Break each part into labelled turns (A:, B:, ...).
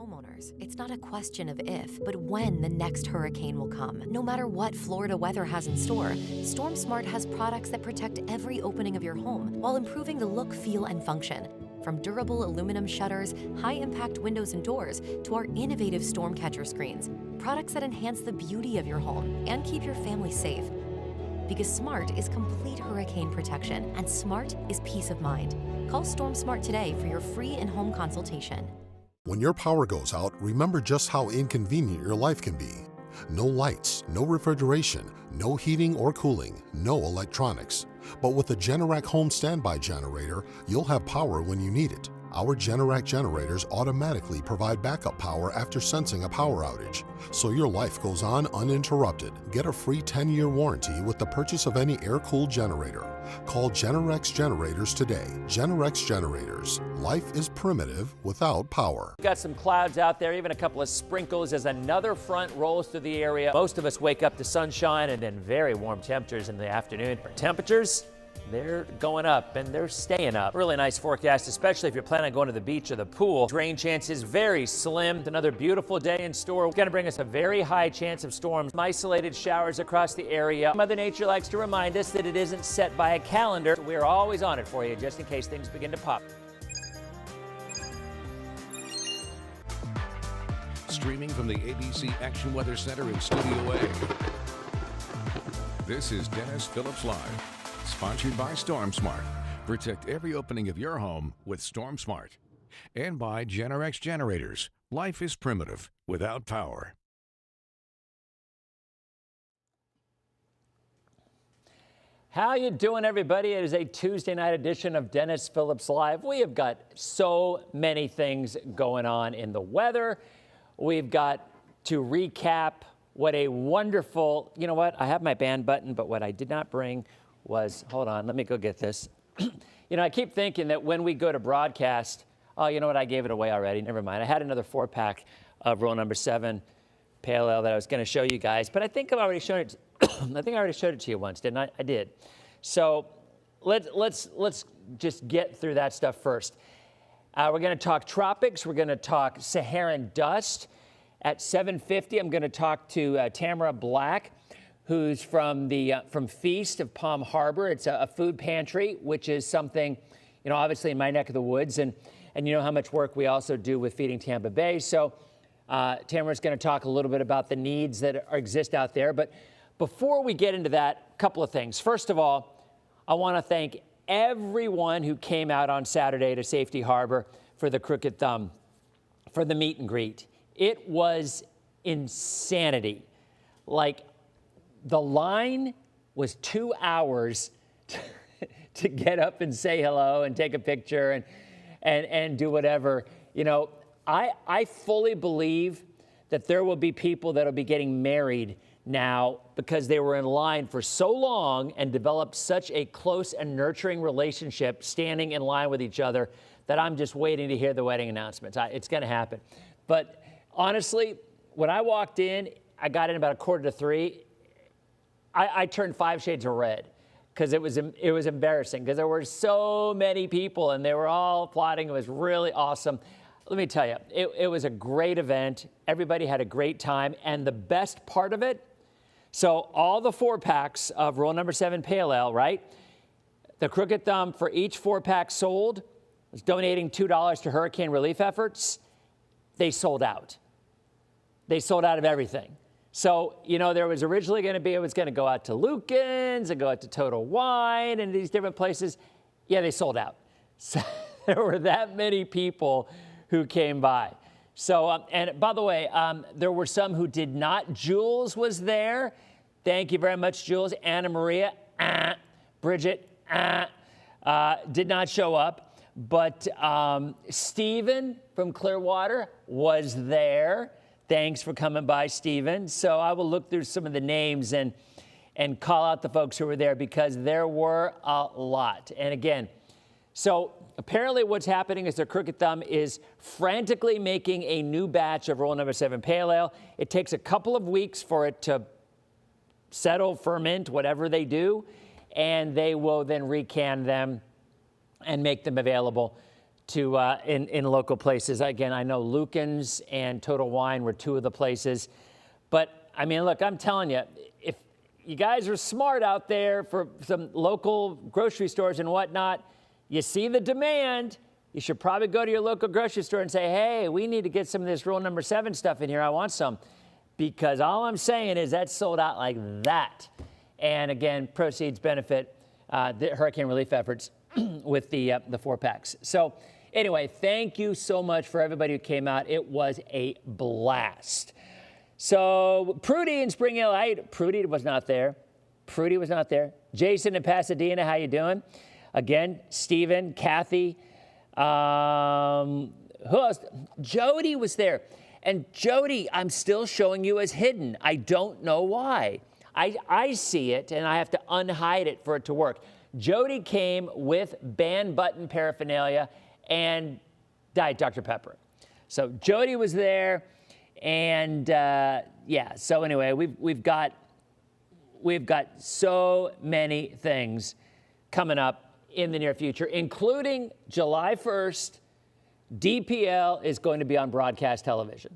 A: homeowners, it's not a question of if, but when the next hurricane will come. No matter what Florida weather has in store, Storm Smart has products that protect every opening of your home while improving the look, feel, and function. From durable aluminum shutters, high-impact windows and doors, to our innovative storm catcher screens, products that enhance the beauty of your home and keep your family safe. Because Smart is complete hurricane protection, and Smart is peace of mind. Call Storm Smart today for your free in-home consultation.
B: When your power goes out, remember just how inconvenient your life can be. No lights, no refrigeration, no heating or cooling, no electronics. But with a Generac home standby generator, you'll have power when you need it. Our Generac generators automatically provide backup power after sensing a power outage, so your life goes on uninterrupted. Get a free 10-year warranty with the purchase of any air-cooled generator. Call Generac Generators today. Generac Generators. Life is primitive without power.
C: We've got some clouds out there, even a couple of sprinkles as another front rolls through the area. Most of us wake up to sunshine and then very warm temperatures in the afternoon. Temperatures, they're going up and they're staying up. Really nice forecast, especially if you're planning on going to the beach or the pool. Rain chances very slim. Another beautiful day in store. It's going to bring us a very high chance of storms. Some isolated showers across the area. Mother Nature likes to remind us that it isn't set by a calendar. We're always on it for you just in case things begin to pop.
D: Streaming from the ABC Action Weather Center in Studio A. This is Dennis Phillips Live. Sponsored by Storm Smart. Protect every opening of your home with Storm Smart. And by Generac Generators. Life is primitive without power.
C: How you doing, everybody? It is a Tuesday night edition of Dennis Phillips Live. We have got so many things going on in the weather. We've got to recap what a wonderful, you know what? I have my band button, but what I did not bring was, hold on, let me go get this. You know, I keep thinking that when we go to broadcast, oh, you know what, I gave it away already, never mind. I had another 4-pack of Rule Number 7 Pale Ale that I was gonna show you guys, but I think I've already shown it, I think I already showed it to you once, didn't I? I did. So let's just get through that stuff first. We're gonna talk Tropics, we're gonna talk Saharan Dust. At 7:50, I'm gonna talk to Tamara Black, who's from Feast of Palm Harbor. It's a food pantry, which is something, you know, obviously in my neck of the woods, and you know how much work we also do with Feeding Tampa Bay. So Tamara's going to talk a little bit about the needs that exist out there. But before we get into that, a couple of things. First of all, I want to thank everyone who came out on Saturday to Safety Harbor for the Crooked Thumb, for the meet and greet. It was insanity. Like, the line was 2 hours to get up and say hello and take a picture and do whatever. You know, I fully believe that there will be people that will be getting married now because they were in line for so long and developed such a close and nurturing relationship standing in line with each other that I'm just waiting to hear the wedding announcements. It's going to happen. But honestly, when I walked in, I got in about 2:45. I turned 5 shades of red because it was embarrassing because there were so many people and they were all applauding. It was really awesome. Let me tell you, it was a great event. Everybody had a great time. And the best part of it, so all the 4-packs of Rule Number 7 Pale Ale, right? The Crooked Thumb for each 4-pack sold was donating $2 to hurricane relief efforts. They sold out. They sold out of everything. So, you know, there was originally going to be, it was going to go out to Lucan's and go out to Total Wine and these different places. Yeah, they sold out. So there were that many people who came by. So, and by the way, there were some who did not. Jules was there. Thank you very much, Jules. Anna Maria, Bridget, did not show up. But Stephen from Clearwater was there. Thanks for coming by, Stephen. So I will look through some of the names and call out the folks who were there because there were a lot. And again, so apparently what's happening is the Crooked Thumb is frantically making a new batch of Rule Number 7 Pale Ale. It takes a couple of weeks for it to settle, ferment, whatever they do, and they will then recan them and make them available to in local places. Again, I know Lucan's and Total Wine were two of the places. But, I mean, look, I'm telling you, if you guys are smart out there for some local grocery stores and whatnot, you see the demand, you should probably go to your local grocery store and say, hey, we need to get some of this rule number 7 stuff in here. I want some. Because all I'm saying is that's sold out like that. And again, proceeds benefit the hurricane relief efforts with the 4-packs. So anyway, thank you so much for everybody who came out. It was a blast. So Prudy in Spring Hill, Prudy was not there. Prudy was not there. Jason in Pasadena, how you doing? Again, Stephen, Kathy. Who else? Jody was there. And Jody, I'm still showing you as hidden. I don't know why. I see it, and I have to unhide it for it to work. Jody came with ban button paraphernalia and Diet Dr. Pepper. So Jody was there, and yeah. So anyway, we've got so many things coming up in the near future, including July 1st. DPL is going to be on broadcast television.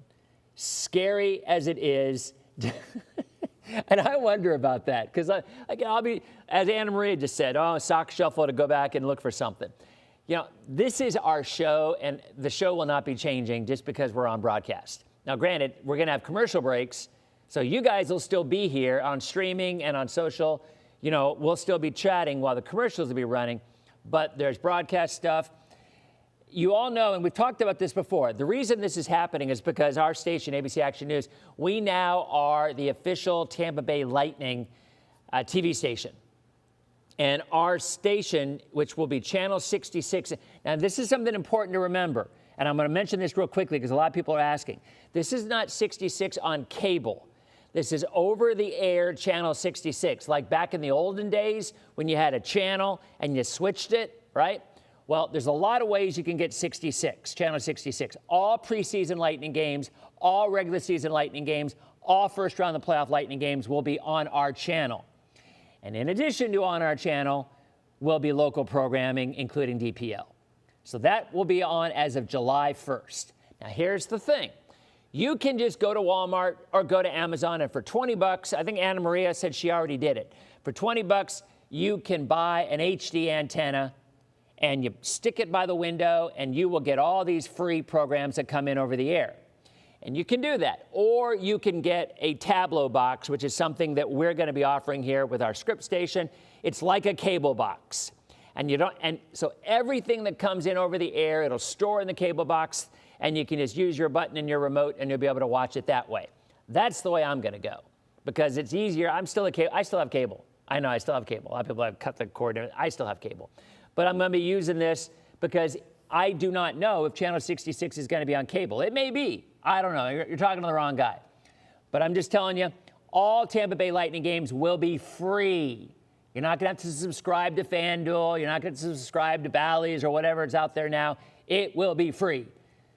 C: Scary as it is. And I wonder about that because I'll be, as Anna Maria just said, sock shuffle to go back and look for something. You know, this is our show, and the show will not be changing just because we're on broadcast. Now, granted, we're going to have commercial breaks, so you guys will still be here on streaming and on social. You know, we'll still be chatting while the commercials will be running, but there's broadcast stuff. You all know, and we've talked about this before, the reason this is happening is because our station, ABC Action News, we now are the official Tampa Bay Lightning TV station. And our station, which will be Channel 66, now this is something important to remember, and I'm going to mention this real quickly because a lot of people are asking. This is not 66 on cable. This is over-the-air Channel 66, like back in the olden days when you had a channel and you switched it, right? Well, there's a lot of ways you can get 66, Channel 66. All preseason Lightning games, all regular season Lightning games, all first round of the playoff Lightning games will be on our channel. And in addition to on our channel, will be local programming, including DPL. So that will be on as of July 1st. Now, here's the thing. You can just go to Walmart or go to Amazon, and for $20, I think Anna Maria said she already did it. For $20, you can buy an HD antenna, and you stick it by the window, and you will get all these free programs that come in over the air. And you can do that. Or you can get a Tableau box, which is something that we're going to be offering here with our script station. It's like a cable box. And so everything that comes in over the air, it'll store in the cable box, and you can just use your button and your remote, and you'll be able to watch it that way. That's the way I'm going to go because it's easier. I still have cable. I know I still have cable. A lot of people have cut the cord. I still have cable. But I'm going to be using this because I do not know if Channel 66 is going to be on cable. It may be. I don't know. You're talking to the wrong guy. But I'm just telling you, all Tampa Bay Lightning games will be free. You're not going to have to subscribe to FanDuel. You're not going to subscribe to Bally's or whatever is out there now. It will be free.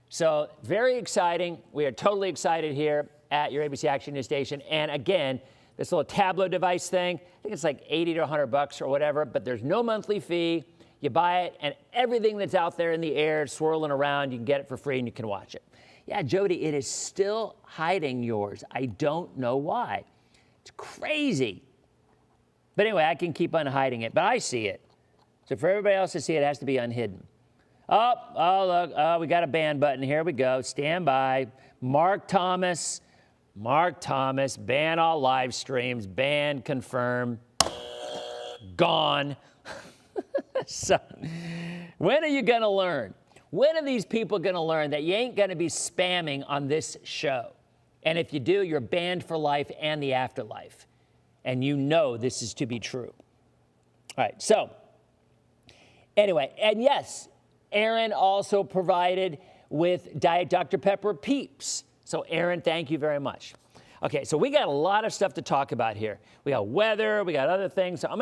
C: So very exciting. We are totally excited here at your ABC Action News station. And again, this little Tableau device thing, I think it's like $80 to $100 or whatever, but there's no monthly fee. You buy it, and everything that's out there in the air swirling around, you can get it for free and you can watch it. Yeah, Jody, it is still hiding yours. I don't know why. It's crazy. But anyway, I can keep unhiding it, but I see it. So for everybody else to see it, it has to be unhidden. Oh, look, we got a ban button. Here we go. Stand by. Mark Thomas, ban all live streams, ban, confirm, gone. So, when are you going to learn? When are these people going to learn that you ain't going to be spamming on this show? And if you do, you're banned for life and the afterlife. And you know this is to be true. All right, so anyway, and yes, Aaron also provided with Diet Dr. Pepper Peeps. So Aaron, thank you very much. Okay, so we got a lot of stuff to talk about here. We got weather, we got other things. So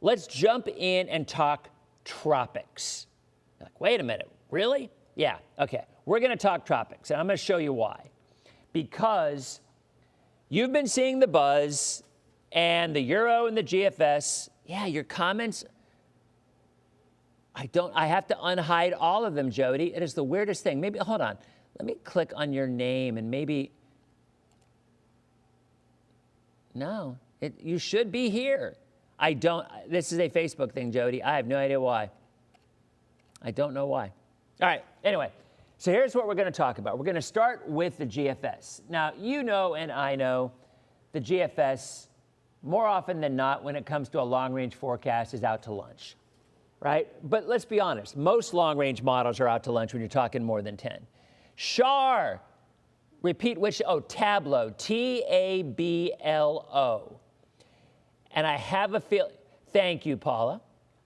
C: let's jump in and talk tropics. You're like, wait a minute, really? Yeah, okay. We're going to talk tropics, and I'm going to show you why. Because you've been seeing the buzz and the Euro and the GFS. Yeah, your comments. I have to unhide all of them, Jody. It is the weirdest thing. Maybe, hold on. Let me click on your name and maybe, no, you should be here. This is a Facebook thing, Jody. I have no idea why. I don't know why. All right, anyway, so here's what we're going to talk about. We're going to start with the GFS. Now, you know and I know the GFS, more often than not, when it comes to a long-range forecast, is out to lunch, right? But let's be honest, most long-range models are out to lunch when you're talking more than 10. Char, repeat which, Tableau, Tablo. And I have a feeling, thank you, Paula.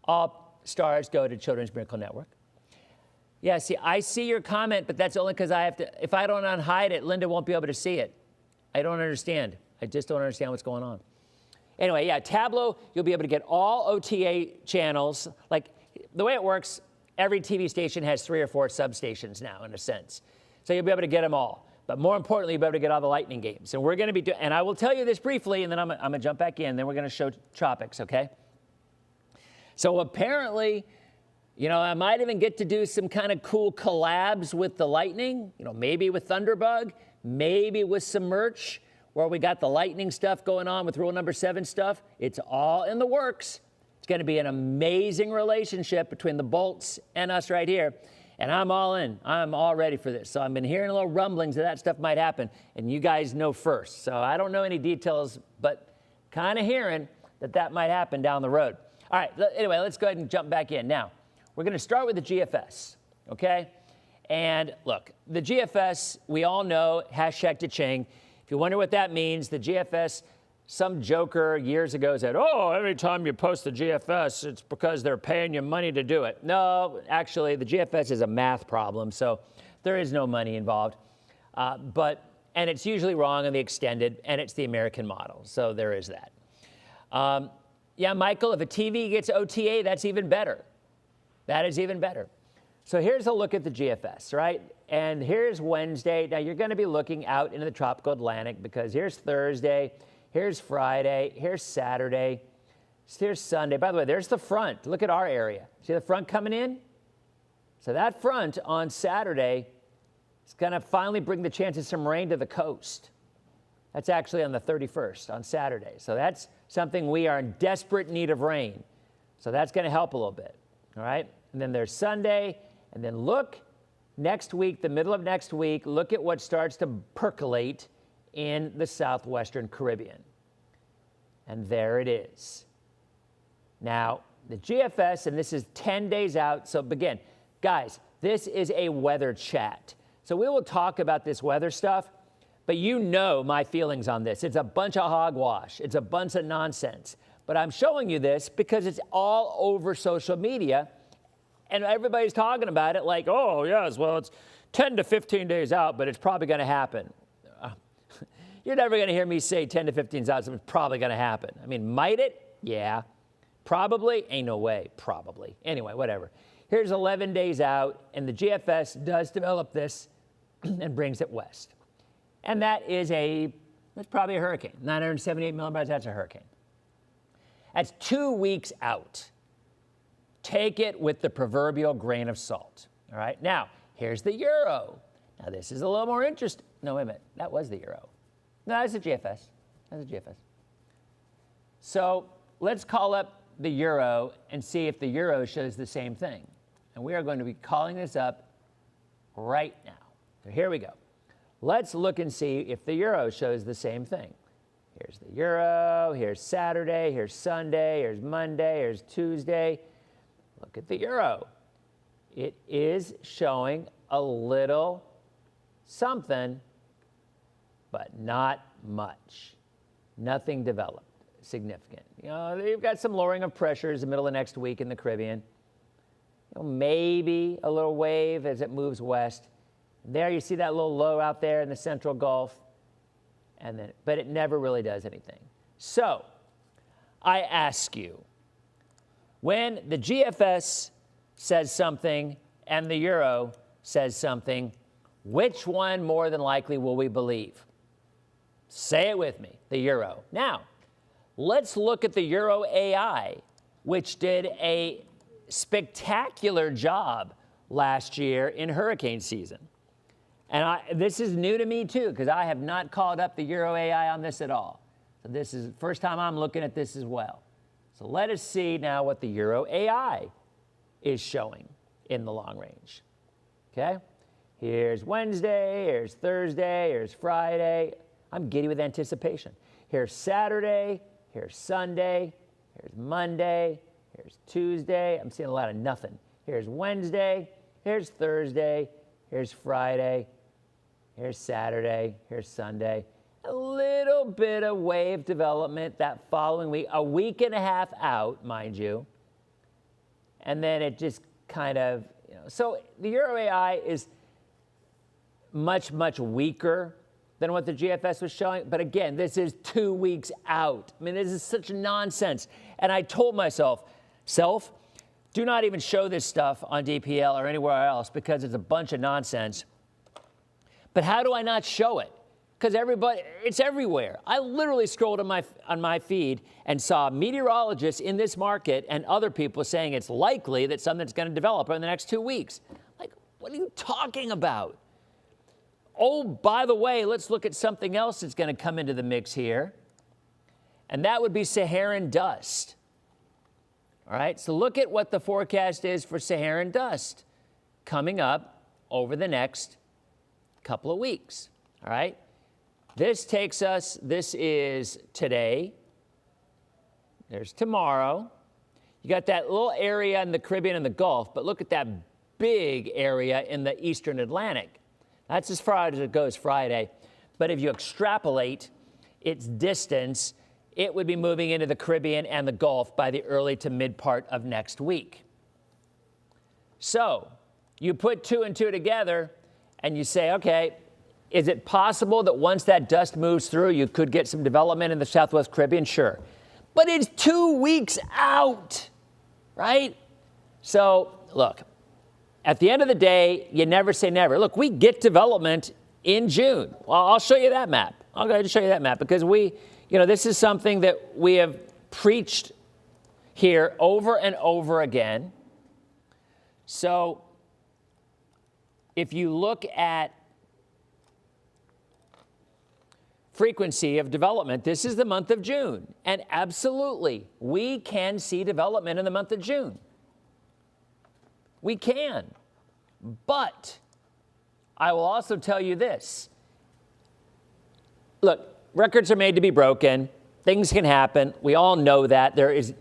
C: All stars go to Children's Miracle Network. Yeah, see, I see your comment, but that's only because if I don't unhide it, Linda won't be able to see it. I don't understand. I just don't understand what's going on. Anyway, yeah, Tableau, you'll be able to get all OTA channels. Like, the way it works, every TV station has 3 or 4 substations now, in a sense. So you'll be able to get them all. But more importantly, you'll be able to get all the Lightning games. And we're going to be and I will tell you this briefly, and then I'm going to jump back in. Then we're going to show Tropics, okay? So apparently, I might even get to do some kind of cool collabs with the Lightning, maybe with Thunderbug, maybe with some merch, where we got the Lightning stuff going on with Rule Number 7 stuff. It's all in the works. It's going to be an amazing relationship between the Bolts and us right here. And I'm all in. I'm all ready for this. So I've been hearing a little rumblings that stuff might happen. And you guys know first. So I don't know any details, but kind of hearing that might happen down the road. All right, anyway, let's go ahead and jump back in. Now, we're going to start with the GFS, okay? And look, the GFS, we all know, #cha-ching. If you wonder what that means, the GFS, some joker years ago said, every time you post the GFS, it's because they're paying you money to do it. No, actually, the GFS is a math problem, so there is no money involved. And it's usually wrong on the extended, and it's the American model, so there is that. Yeah, Michael, if a TV gets OTA, that's even better. That is even better. So here's a look at the GFS, right? And here's Wednesday. Now, you're going to be looking out into the tropical Atlantic because here's Thursday, here's Friday, here's Saturday, here's Sunday. By the way, there's the front. Look at our area. See the front coming in? So that front on Saturday is going to finally bring the chance of some rain to the coast. That's actually on the 31st, on Saturday. So that's something we are in desperate need of rain. So that's going to help a little bit, all right? And then there's Sunday, and then look next week, the middle of next week, look at what starts to percolate in the southwestern Caribbean. And there it is. Now, the GFS, and this is 10 days out, so begin. Guys, this is a weather chat. So we will talk about this weather stuff, but you know my feelings on this. It's a bunch of hogwash. It's a bunch of nonsense. But I'm showing you this because it's all over social media, and everybody's talking about it like, yes, well, it's 10 to 15 days out, but it's probably going to happen. You're never going to hear me say 10 to 15 days out, so it's probably going to happen. I mean, might it? Yeah. Probably? Ain't no way. Probably. Anyway, whatever. Here's 11 days out, and the GFS does develop this and brings it west. And that's probably a hurricane. 978 millimeters, that's a hurricane. That's 2 weeks out. Take it with the proverbial grain of salt. All right. Now, here's the euro. Now, this is a little more interesting. No, wait a minute. That was the euro. No, that's a GFS. That's a GFS. So let's call up the euro and see if the euro shows the same thing. And we are going to be calling this up right now. So here we go. Let's look and see if the euro shows the same thing. Here's the euro. Here's Saturday. Here's Sunday. Here's Monday. Here's Tuesday. Look at the euro. It is showing a little something, but not much. Nothing developed significant. You've got some lowering of pressures in the middle of next week in the Caribbean. Maybe a little wave as it moves west. There you see that little low out there in the central Gulf, but it never really does anything. So I ask you, when the GFS says something and the euro says something, which one more than likely will we believe? Say it with me, the euro. Now, let's look at the Euro AI, which did a spectacular job last year in hurricane season. And this is new to me too, because I have not called up the Euro AI on this at all. So this is the first time I'm looking at this as well. So let us see now what the Euro AI is showing in the long range. Okay? Here's Wednesday, here's Thursday, here's Friday. I'm giddy with anticipation. Here's Saturday, here's Sunday, here's Monday, here's Tuesday. I'm seeing a lot of nothing. Here's Wednesday, here's Thursday, here's Friday, here's Saturday, here's Sunday. A little bit of wave development that following week, a week and a half out, mind you. And then it just kind of, so the Euro AI is much, much weaker than what the GFS was showing. But again, this is 2 weeks out. I mean, this is such nonsense. And I told myself, do not even show this stuff on DPL or anywhere else because it's a bunch of nonsense. But how do I not show it? Because it's everywhere. I literally scrolled on my feed and saw meteorologists in this market and other people saying it's likely that something's going to develop in the next 2 weeks. Like, what are you talking about? Oh, by the way, let's look at something else that's going to come into the mix here, and that would be Saharan dust. All right, so look at what the forecast is for Saharan dust coming up over the next couple of weeks. All right, this is today. There's tomorrow. You got that little area in the Caribbean and the Gulf, but look at that big area in the Eastern Atlantic. That's as far as it goes Friday. But if you extrapolate its distance, it would be moving into the Caribbean and the Gulf by the early to mid part of next week. So you put 2 and 2 together and you say, okay, is it possible that once that dust moves through, you could get some development in the Southwest Caribbean? Sure. But it's 2 weeks out, right? So look, at the end of the day, you never say never. Look, we get development in June. Well, I'll show you that map. I'll go ahead and show you that map because this is something that we have preached here over and over again. So if you look at frequency of development, this is the month of June. And absolutely, we can see development in the month of June. We can. But I will also tell you this. Look, records are made to be broken. Things can happen. We all know that.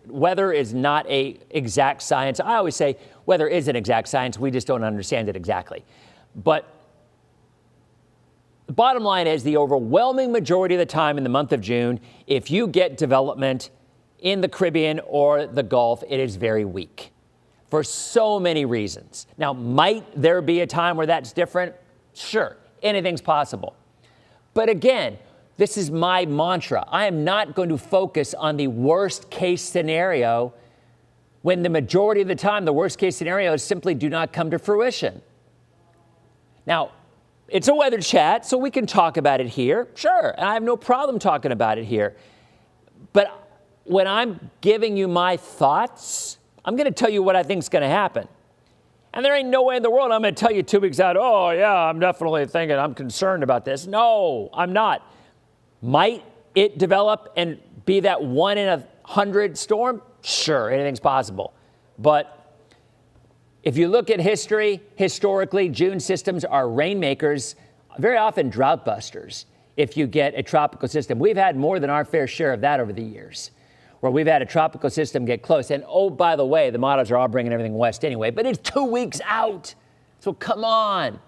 C: Weather is not an exact science. I always say weather is an exact science. We just don't understand it exactly. But the bottom line is the overwhelming majority of the time in the month of June, if you get development in the Caribbean or the Gulf, it is very weak for so many reasons. Now, might there be a time where that's different? Sure, anything's possible. But again, this is my mantra. I am not going to focus on the worst case scenario when the majority of the time the worst case scenarios simply do not come to fruition. Now, it's a weather chat, so we can talk about it here. Sure, and I have no problem talking about it here. But when I'm giving you my thoughts, I'm going to tell you what I think is going to happen. And there ain't no way in the world I'm going to tell you 2 weeks out, oh, yeah, I'm definitely thinking, I'm concerned about this. No, I'm not. Might it develop and be that 1 in 100 storm? Sure, anything's possible. But if you look at history, historically, June systems are rainmakers, very often drought busters, if you get a tropical system. We've had more than our fair share of that over the years, where we've had a tropical system get close. And oh, by the way, the models are all bringing everything west anyway, but it's 2 weeks out. So come on.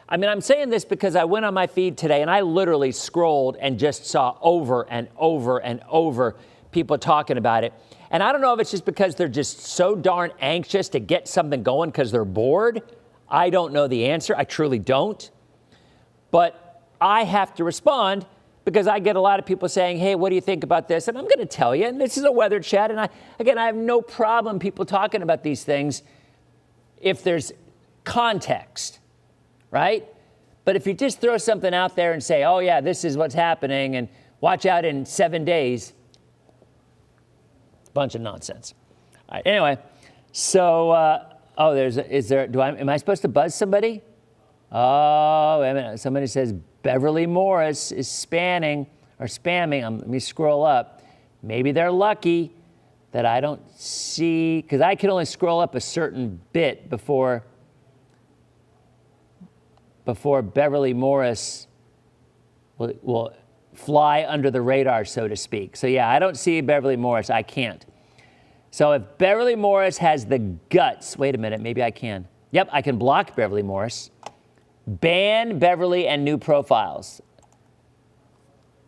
C: I mean, I'm saying this because I went on my feed today and I literally scrolled and just saw over and over and over people talking about it. And I don't know if it's just because they're just so darn anxious to get something going because they're bored. I don't know the answer. I truly don't. But I have to respond because I get a lot of people saying, hey, what do you think about this? And I'm going to tell you, and this is a weather chat. And I have no problem people talking about these things if there's context, right? But if you just throw something out there and say, oh, yeah, this is what's happening, and watch out in 7 days, bunch of nonsense. All right, anyway, So, am I supposed to buzz somebody? Oh, wait a minute. Somebody says Beverly Morris is spamming. Let me scroll up. Maybe they're lucky that I don't see, because I can only scroll up a certain bit before Beverly Morris will fly under the radar, so to speak. So yeah, I don't see Beverly Morris. I can't. So if Beverly Morris has the guts, wait a minute, maybe I can. Yep, I can block Beverly Morris. Ban Beverly and new profiles.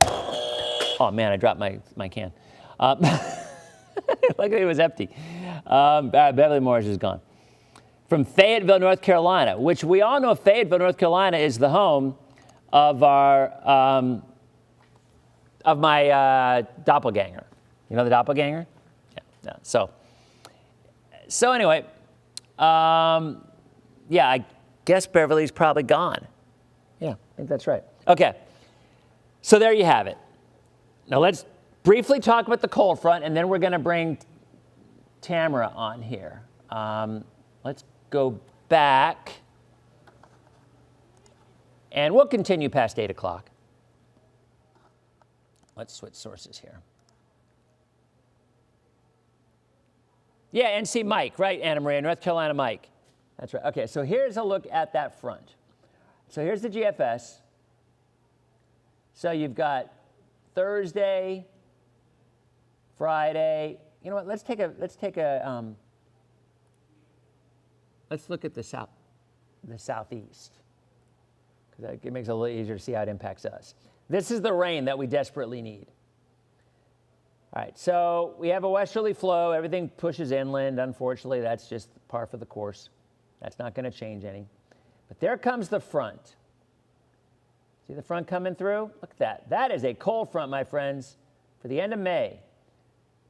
C: Oh man, I dropped my can. Luckily it was empty. Beverly Morris is gone. From Fayetteville, North Carolina, which we all know Fayetteville, North Carolina is the home of my doppelganger. You know the doppelganger? Yeah. So anyway, yeah, I guess Beverly's probably gone. Yeah, I think that's right. Okay, so there you have it. Now let's briefly talk about the cold front, and then we're going to bring Tamara on here. Let's go back, and we'll continue past 8 o'clock. Let's switch sources here. Yeah, NC Mike, right, Anna Maria, North Carolina Mike. That's right. Okay, so here's a look at that front. So here's the GFS. So you've got Thursday, Friday. You know what? Let's look at the southeast, because it makes it a little easier to see how it impacts us. This is the rain that we desperately need. All right, so we have a westerly flow. Everything pushes inland. Unfortunately, that's just par for the course. That's not going to change any. But there comes the front. See the front coming through? Look at that. That is a cold front, my friends, for the end of May.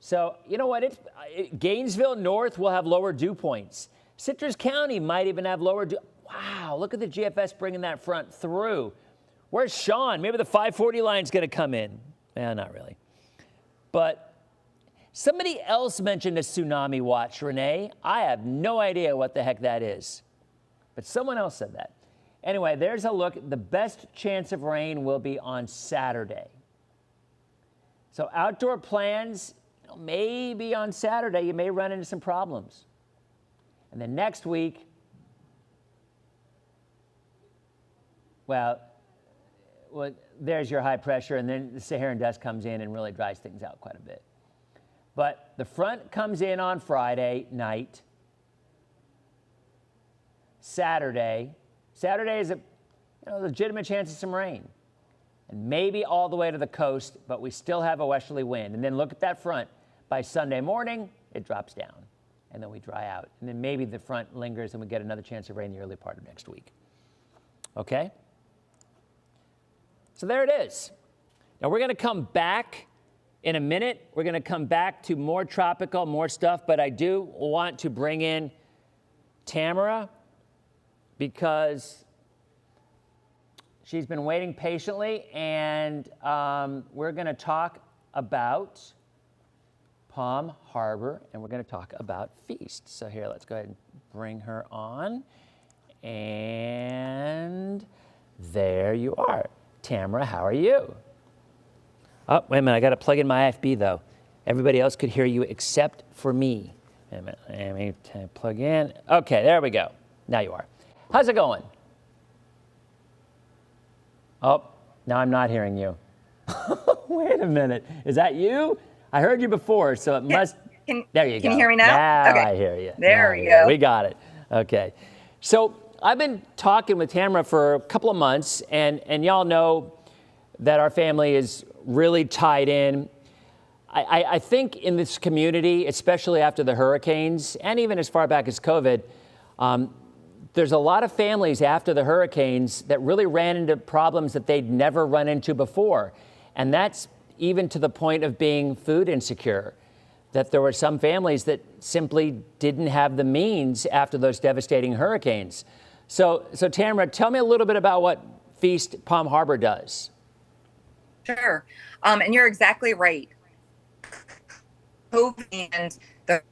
C: So, you know what? Gainesville North will have lower dew points. Citrus County might even have lower dew. Wow, look at the GFS bringing that front through. Where's Sean? Maybe the 540 line's going to come in. Not really. But somebody else mentioned a tsunami watch, Renee. I have no idea what the heck that is. But someone else said that. Anyway, there's a look. The best chance of rain will be on Saturday. So outdoor plans, maybe on Saturday you may run into some problems. And then next week, well, there's your high pressure, and then the Saharan Dust comes in and really dries things out quite a bit. But the front comes in on Friday night. Saturday is a legitimate chance of some rain. And maybe all the way to the coast, but we still have a westerly wind. And then look at that front. By Sunday morning, it drops down, and then we dry out. And then maybe the front lingers, and we get another chance of rain the early part of next week. Okay? So there it is. Now we're going to come back in a minute. We're going to come back to more tropical, more stuff, but I do want to bring in Tamara because she's been waiting patiently, and we're going to talk about Palm Harbor, and we're going to talk about Feast. So here, let's go ahead and bring her on. And there you are. Tamara, how are you? Oh, wait a minute, I got to plug in my IFB though. Everybody else could hear you except for me. Wait a minute, let me plug in. Okay, there we go. Now you are. How's it going? Oh, now I'm not hearing you. Wait a minute, is that you? I heard you before, so it must. There you go.
E: Can you hear me now?
C: Now
E: okay.
C: I hear you.
E: There we go.
C: We got it. Okay. So I've been talking with Tamara for a couple of months, and y'all know that our family is really tied in. I think in this community, especially after the hurricanes, and even as far back as COVID, there's a lot of families after the hurricanes that really ran into problems that they'd never run into before. And that's even to the point of being food insecure, that there were some families that simply didn't have the means after those devastating hurricanes. So Tamara, tell me a little bit about what Feast Palm Harbor does.
E: Sure. And you're exactly right. COVID and the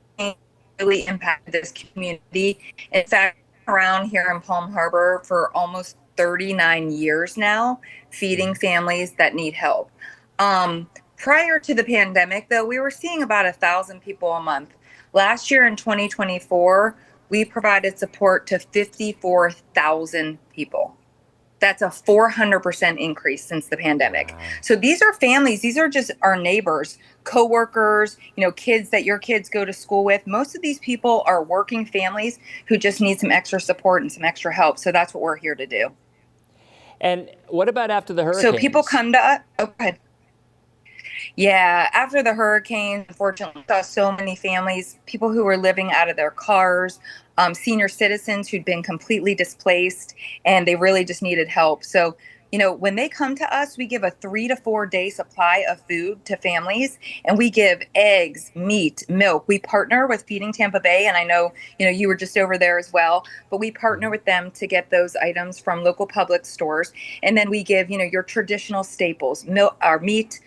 E: really impacted this community. In fact, around here in Palm Harbor for almost 39 years now, feeding families that need help. Prior to the pandemic, though, we were seeing about 1,000 people a month. Last year in 2024, we provided support to 54,000 people. That's a 400% increase since the pandemic.
C: Wow.
E: So these are families, these are just our neighbors, coworkers, kids that your kids go to school with. Most of these people are working families who just need some extra support and some extra help. So that's what we're here to do.
C: And what about after the hurricanes?
E: So people come to us. Okay. Yeah, after the hurricanes, unfortunately, saw so many families, people who were living out of their cars, senior citizens who'd been completely displaced, and they really just needed help. So, when they come to us, we give a 3 to 4 day supply of food to families, and we give eggs, meat, milk. We partner with Feeding Tampa Bay, and I know, you were just over there as well, but we partner with them to get those items from local public stores. And then we give, your traditional staples, milk, our meat,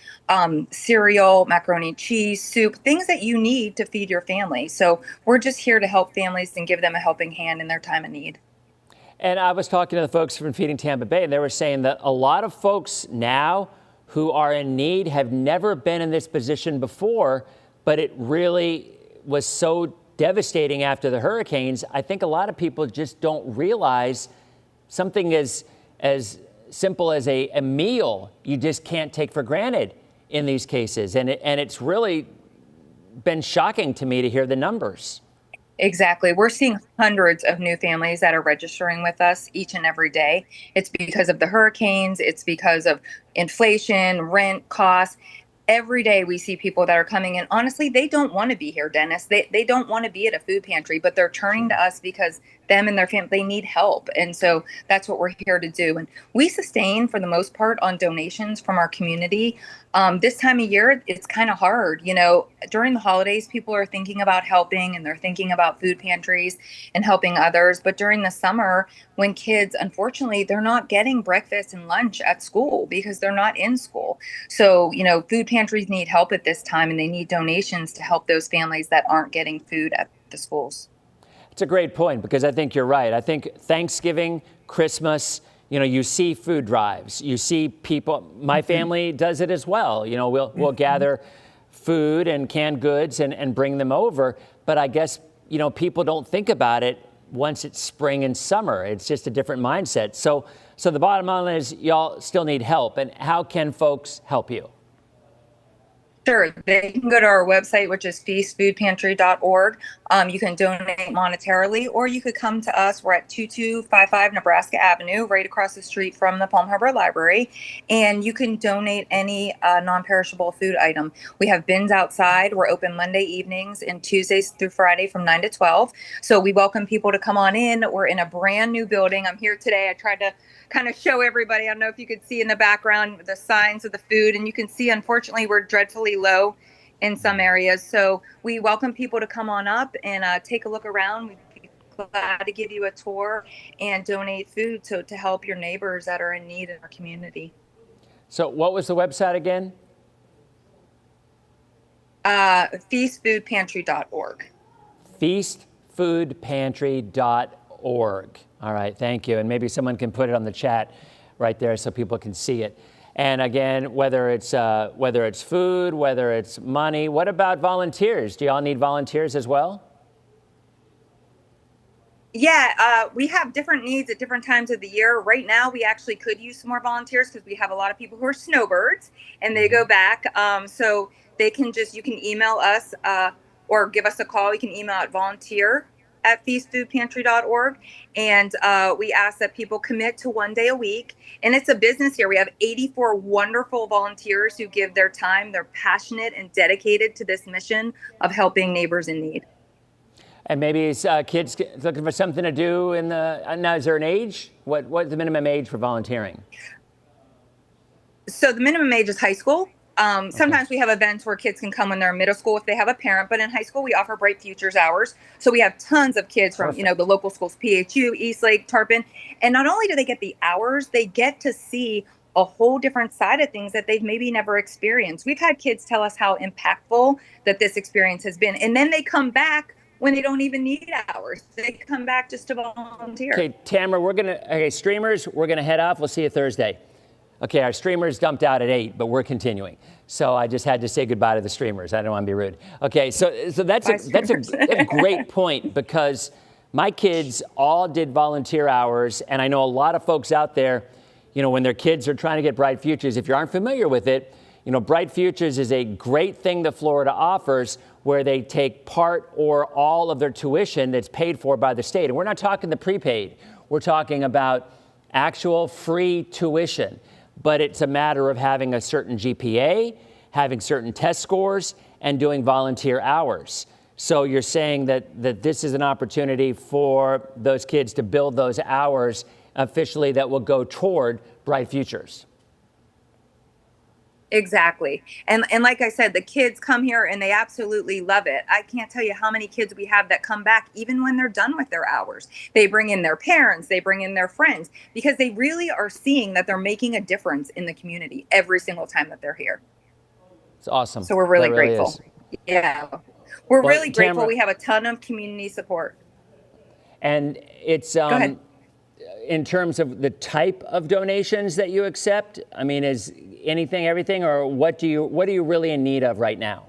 E: cereal, macaroni and cheese, soup, things that you need to feed your family. So we're just here to help families and give them a helping hand in their time of need.
C: And I was talking to the folks from Feeding Tampa Bay, and they were saying that a lot of folks now who are in need have never been in this position before, but it really was so devastating after the hurricanes. I think a lot of people just don't realize something as simple as a meal you just can't take for granted in these cases. And it's really been shocking to me to hear the numbers.
E: Exactly. We're seeing hundreds of new families that are registering with us each and every day. It's because of the hurricanes. It's because of inflation, rent costs. Every day we see people that are coming in. Honestly, they don't want to be here, Dennis. They don't want to be at a food pantry, but they're turning to us because them and their family, they need help. And so that's what we're here to do. And we sustain, for the most part, on donations from our community. This time of year, it's kind of hard. During the holidays, people are thinking about helping and they're thinking about food pantries and helping others. But during the summer, when kids, unfortunately, they're not getting breakfast and lunch at school because they're not in school. So, food pantries need help at this time, and they need donations to help those families that aren't getting food at the schools.
C: It's a great point, because I think you're right. I think Thanksgiving, Christmas, you see food drives, you see people, my family does it as well. We'll gather food and canned goods and bring them over. But I guess, people don't think about it once it's spring and summer. It's just a different mindset. So the bottom line is y'all still need help. And how can folks help you?
E: Sure. They can go to our website, which is feastfoodpantry.org. You can donate monetarily, or you could come to us. We're at 2255 Nebraska Avenue, right across the street from the Palm Harbor Library. And you can donate any non-perishable food item. We have bins outside. We're open Monday evenings and Tuesdays through Friday from 9 to 12. So we welcome people to come on in. We're in a brand new building. I'm here today. I tried to kind of show everybody. I don't know if you could see in the background the signs of the food, and you can see, unfortunately, we're dreadfully low in some areas. So we welcome people to come on up and take a look around. We'd be glad to give you a tour and donate food to help your neighbors that are in need in our community.
C: So what was the website again?
E: Feastfoodpantry.org.
C: Feastfoodpantry.org. All right, thank you. And maybe someone can put it on the chat right there so people can see it. And again, whether it's food, whether it's money, what about volunteers? Do y'all need volunteers as well?
E: Yeah, we have different needs at different times of the year. Right now, we actually could use some more volunteers because we have a lot of people who are snowbirds and they go back. So you can email us or give us a call. You can email at volunteer@feastfoodpantry.org. And we ask that people commit to 1 day a week. And it's a business here. We have 84 wonderful volunteers who give their time. They're passionate and dedicated to this mission of helping neighbors in need.
C: And maybe it's kids looking for something to do now is there an age? What's the minimum age for volunteering?
E: So the minimum age is high school. Sometimes we have events where kids can come when they're in middle school if they have a parent, but in high school we offer Bright Futures hours. So we have tons of kids from, the local schools, PHU, Eastlake, Tarpon. And not only do they get the hours, they get to see a whole different side of things that they've maybe never experienced. We've had kids tell us how impactful that this experience has been. And then they come back when they don't even need hours. They come back just to volunteer.
C: Okay, Tamara, streamers, we're gonna head off. We'll see you Thursday. Okay, our streamers dumped out at 8, but we're continuing. So I just had to say goodbye to the streamers. I don't want to be rude. Okay, so that's a great point, because my kids all did volunteer hours, and I know a lot of folks out there, you know, when their kids are trying to get Bright Futures, if you aren't familiar with it, you know, Bright Futures is a great thing that Florida offers, where they take part or all of their tuition that's paid for by the state. And we're not talking the prepaid. We're talking about actual free tuition. But it's a matter of having a certain GPA, having certain test scores, and doing volunteer hours. So you're saying that this is an opportunity for those kids to build those hours officially that will go toward Bright Futures.
E: Exactly. And like I said, the kids come here and they absolutely love it. I can't tell you how many kids we have that come back even when they're done with their hours. They bring in their parents, they bring in their friends, because they really are seeing that they're making a difference in the community every single time that they're here.
C: It's awesome.
E: So we're really
C: really
E: grateful. Yeah. We're really grateful.
C: Tamara,
E: we have a ton of community support.
C: And it's
E: Go ahead.
C: In terms of the type of donations that you accept, I mean, is anything, everything, or what are you really in need of right now?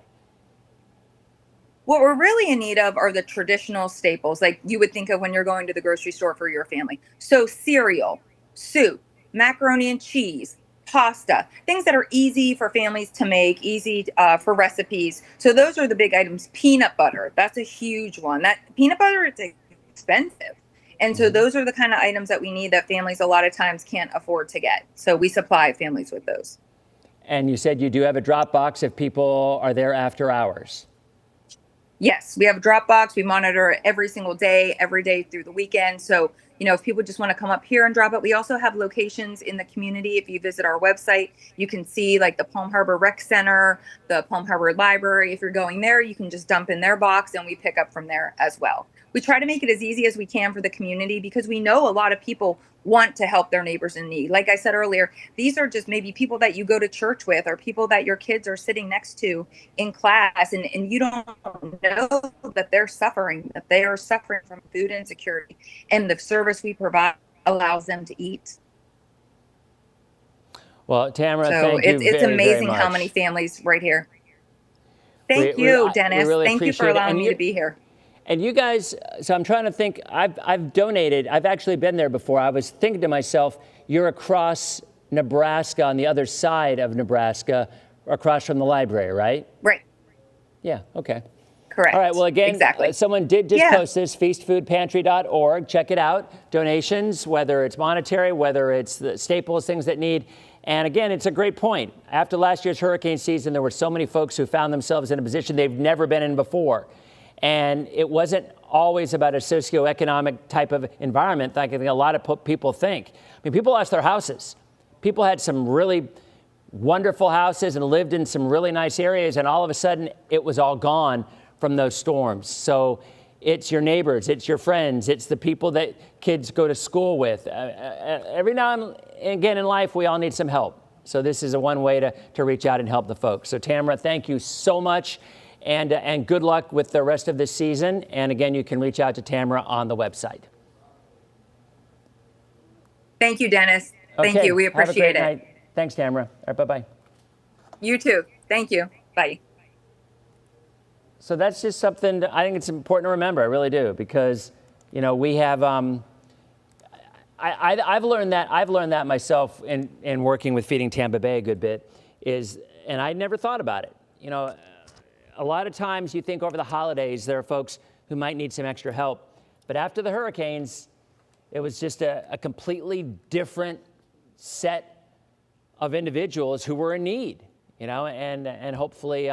E: What we're really in need of are the traditional staples, like you would think of when you're going to the grocery store for your family. So cereal, soup, macaroni and cheese, pasta, things that are easy for families to make, easy for recipes. So those are the big items. Peanut butter, that's a huge one. That peanut butter is expensive. And so those are the kind of items that we need that families a lot of times can't afford to get. So we supply families with those.
C: And you said you do have a drop box if people are there after hours.
E: Yes, we have a drop box. We monitor it every single day, every day through the weekend. So, you know, if people just want to come up here and drop it, we also have locations in the community. If you visit our website, you can see like the Palm Harbor Rec Center, the Palm Harbor Library. If you're going there, you can just dump in their box and we pick up from there as well. We try to make it as easy as we can for the community because we know a lot of people want to help their neighbors in need. Like I said earlier, these are just maybe people that you go to church with or people that your kids are sitting next to in class, and you don't know that they're suffering from food insecurity, and the service we provide allows them to eat.
C: Well, Tamara,
E: so
C: thank you
E: it's
C: very,
E: amazing
C: very much.
E: how many families right here. Thank you, Dennis.
C: Really
E: thank you for allowing me to be here.
C: And you guys, so I'm trying to think, I've donated, I've actually been there before. I was thinking to myself, you're across Nebraska, on the other side of Nebraska, across from the library, right?
E: Right.
C: Yeah, okay.
E: Correct.
C: All right, well, again,
E: exactly.
C: Someone did just post this, feastfoodpantry.org. Check it out. Donations, whether it's monetary, whether it's the staples, things that need. And again, it's a great point. After last year's hurricane season, there were so many folks who found themselves in a position they've never been in before. And it wasn't always about a socioeconomic type of environment like I think a lot of people think. I mean, people lost their houses. People had some really wonderful houses and lived in some really nice areas, and all of a sudden it was all gone from those storms. So it's your neighbors, it's your friends, it's the people that kids go to school with. Every now and again in life, we all need some help. So this is a one way to reach out and help the folks. So Tamara, thank you so much. And good luck with the rest of this season. And again, you can reach out to Tamara on the website.
E: Thank you, Dennis. Thank you. We appreciate it.
C: Night. Thanks, Tamara. All right, bye-bye.
E: You too. Thank you. Bye.
C: So that's just something I think it's important to remember. I really do, because, you know, we have. I've learned that myself in working with Feeding Tampa Bay a good bit. And I never thought about it. You know. A lot of times you think over the holidays there are folks who might need some extra help. But after the hurricanes, it was just a completely different set of individuals who were in need, you know, and hopefully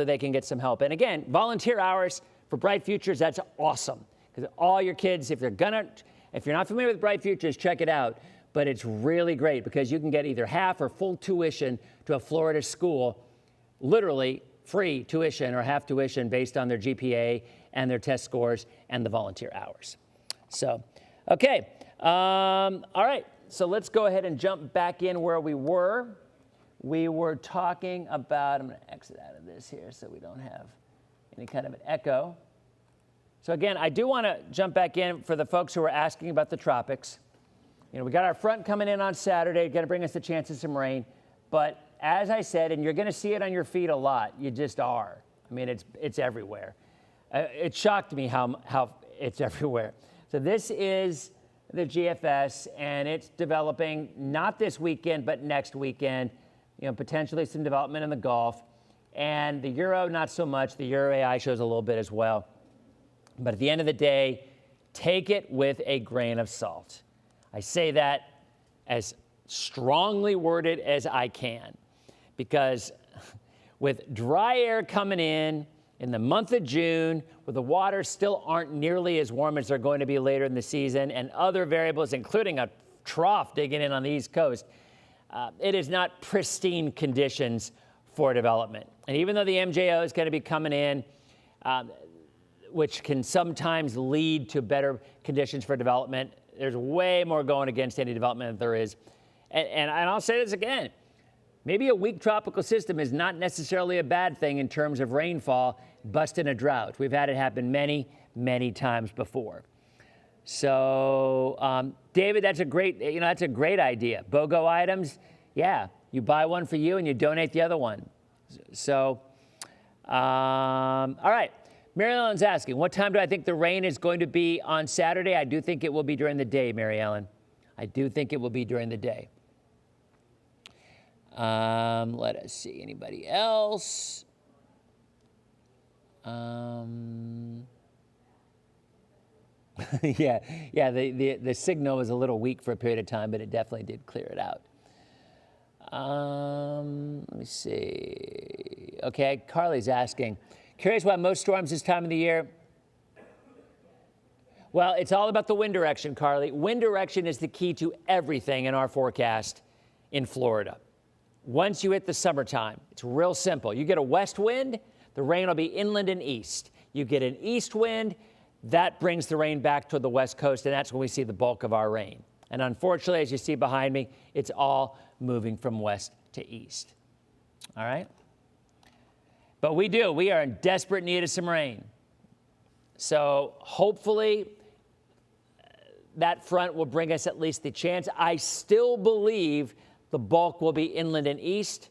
C: they can get some help. And again, volunteer hours for Bright Futures, that's awesome. Because all your kids, if you're not familiar with Bright Futures, check it out. But it's really great because you can get either half or full tuition to a Florida school, literally free tuition or half tuition based on their GPA and their test scores and the volunteer hours. So, okay. All right. So let's go ahead and jump back in where we were. We were talking about, I'm going to exit out of this here so we don't have any kind of an echo. So again, I do want to jump back in for the folks who are asking about the tropics. You know, we got our front coming in on Saturday, going to bring us the chance of some rain. But as I said, and you're going to see it on your feed a lot, you just are. I mean, it's everywhere. It shocked me how it's everywhere. So this is the GFS, and it's developing not this weekend, but next weekend. You know, potentially some development in the Gulf. And the Euro, not so much. The Euro AI shows a little bit as well. But at the end of the day, take it with a grain of salt. I say that as strongly worded as I can, because with dry air coming in the month of June, where the waters still aren't nearly as warm as they're going to be later in the season, and other variables, including a trough digging in on the East Coast, it is not pristine conditions for development. And even though the MJO is going to be coming in, which can sometimes lead to better conditions for development, there's way more going against any development than there is. And I'll say this again, maybe a weak tropical system is not necessarily a bad thing in terms of rainfall busting a drought. We've had it happen many, many times before. So, David, that's a great idea. BOGO items, yeah, you buy one for you and you donate the other one. So, all right. Mary Ellen's asking, what time do I think the rain is going to be on Saturday? I do think it will be during the day, Mary Ellen. I do think it will be during the day. Let us see. Anybody else? Yeah. The signal was a little weak for a period of time, but it definitely did clear it out. Let me see. Okay, Carly's asking, curious why most storms this time of the year. Well, it's all about the wind direction, Carly. Wind direction is the key to everything in our forecast in Florida. Once you hit the summertime, it's real simple. You get a west wind, the rain will be inland and east. You get an east wind, that brings the rain back to the west coast, and that's when we see the bulk of our rain. And unfortunately, as you see behind me, it's all moving from west to east. All right? But we are in desperate need of some rain. So hopefully that front will bring us at least the chance. I still believe the bulk will be inland and east,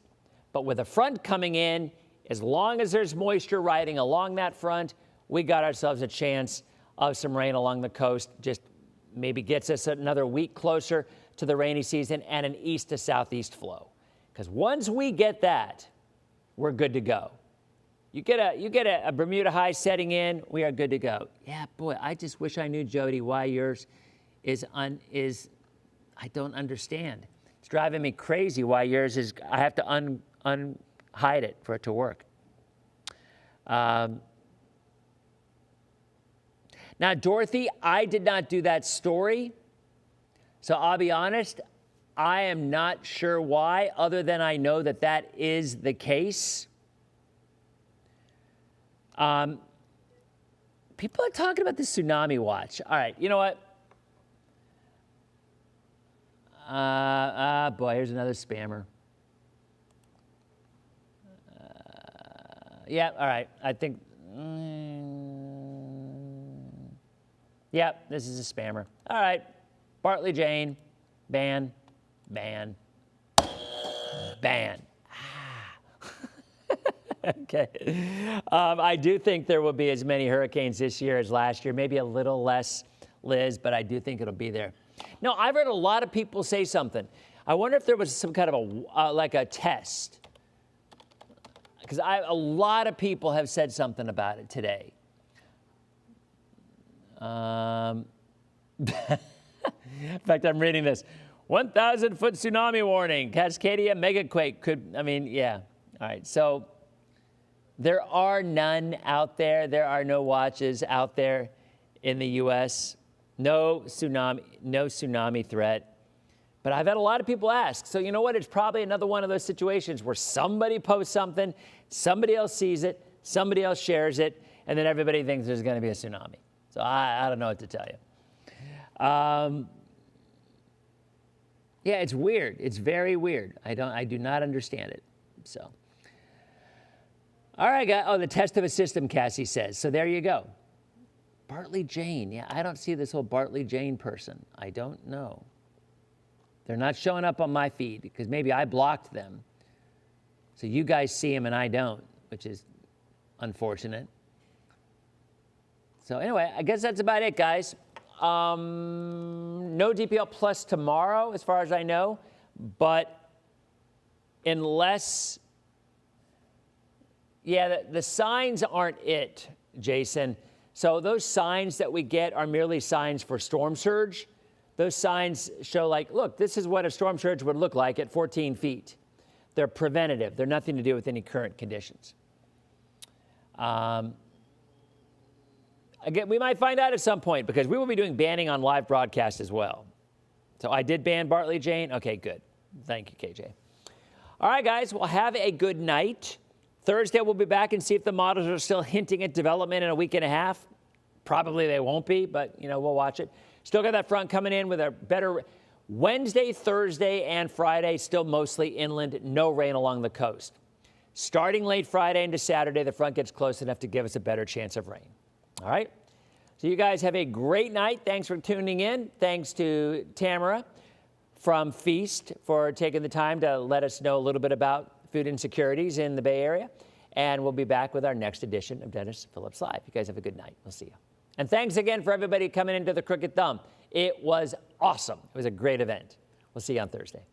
C: but with a front coming in, as long as there's moisture riding along that front, we got ourselves a chance of some rain along the coast. Just maybe gets us another week closer to the rainy season and an east to southeast flow. Because once we get that, we're good to go. You get a Bermuda high setting in, we are good to go. Yeah, boy, I just wish I knew, Jody, why yours is I don't understand. It's driving me crazy why yours is, I have to unhide it for it to work. Now, Dorothy, I did not do that story. So I'll be honest, I am not sure why, other than I know that that is the case. People are talking about the tsunami watch. All right, you know what? Boy, here's another spammer. Yeah, all right. I think, yeah, this is a spammer. All right, Bartley Jane, ban. Okay. I do think there will be as many hurricanes this year as last year, maybe a little less, Liz, but I do think it'll be there. No, I've heard a lot of people say something. I wonder if there was some kind of like a test. Because a lot of people have said something about it today. In fact, I'm reading this. 1,000-foot tsunami warning. Cascadia megaquake could, yeah. All right, so there are none out there. There are no watches out there in the U.S. No tsunami threat. But I've had a lot of people ask. So you know what? It's probably another one of those situations where somebody posts something, somebody else sees it, somebody else shares it, and then everybody thinks there's going to be a tsunami. So I don't know what to tell you. Yeah, it's weird. It's very weird. I do not understand it. So, all right, guys. Oh, the test of a system, Cassie says. So there you go. Bartley Jane. Yeah, I don't see this whole Bartley Jane person. I don't know. They're not showing up on my feed because maybe I blocked them. So you guys see them and I don't, which is unfortunate. So anyway, I guess that's about it, guys. No DPL Plus tomorrow, as far as I know, but unless, yeah, the signs aren't it, Jason. So those signs that we get are merely signs for storm surge. Those signs show like, look, this is what a storm surge would look like at 14 feet. They're preventative. They're nothing to do with any current conditions. Again, we might find out at some point because we will be doing banning on live broadcast as well. So I did ban Bartley Jane. Okay, good. Thank you, KJ. All right, guys, well, have a good night. Thursday, we'll be back and see if the models are still hinting at development in a week and a half. Probably they won't be, but, you know, we'll watch it. Still got that front coming in with a better Wednesday, Thursday, and Friday, still mostly inland, no rain along the coast. Starting late Friday into Saturday, the front gets close enough to give us a better chance of rain. All right? So you guys have a great night. Thanks for tuning in. Thanks to Tamara from Feast for taking the time to let us know a little bit about food insecurities in the Bay Area. And we'll be back with our next edition of Dennis Phillips Live. You guys have a good night. We'll see you. And thanks again for everybody coming into the Crooked Thumb. It was awesome. It was a great event. We'll see you on Thursday.